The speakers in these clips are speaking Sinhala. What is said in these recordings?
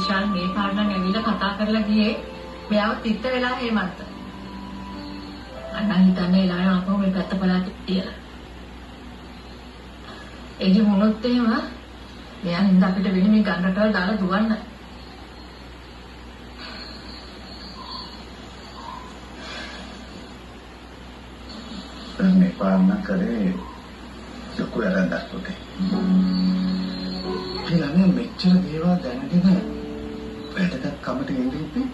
විශාල් මේ පාඩම් ඇවිල්ලා කතා කරලා ගියේ මෙයාව තිත්ත වෙලා හේමන්ත. අන්න හිතන්නේ එළාන ආපහු මේ පැත්ත පළාත කියලා. එදි මොනොත් එහෙම මෙයා හින්දා අපිට වෙන්නේ මේ ගන්නටවල් දාලා දුවන්න. මේ පාන්න කරේ ලොකු වැරද්දක් පුතේ. ඊළඟ මෙච්චර දේවල් දැනගෙන වැඩකට කමට එන්නේ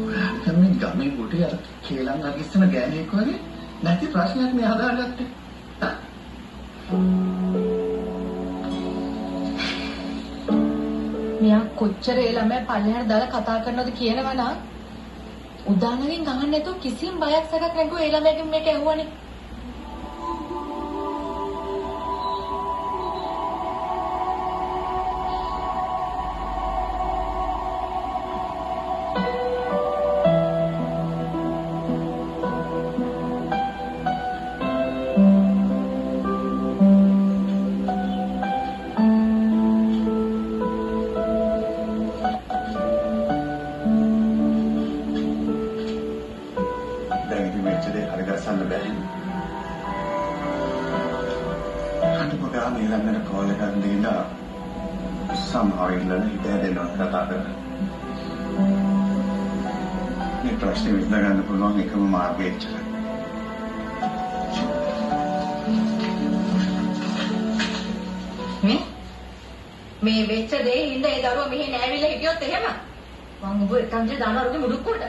ඔයාලට ගමේ ගොඩේ අර කේලම් අගිස්සන ගෑණියෙක් වගේ නැති ප්‍රශ්නයක් මේ හදාගත්තේ. මෙයා කොච්චර ඒ ළමයා පල්ලෙහාට දාලා කතා කරනවද කියනවා නම් උදානකින් ගහන්න නැතුව කිසිම බයක් සැකක් නැතුව ඒ ළමයාගෙන් මේක ඇහුවනේ. somehow ඉල්ලන හිතේ දෙනවා කතා කරලා. මේ ප්‍රශ්නේ විසඳගන්න පුළුවන් එකම මාර්ගය එච්චරයි. මේ වෙච්ච දේ හින්දා ඒ දරුවා මෙහෙ නෑවිලා හිටියොත් එහෙම මම ඔබ එකන්ට දානවා රුගේ මුඩුක්කොට.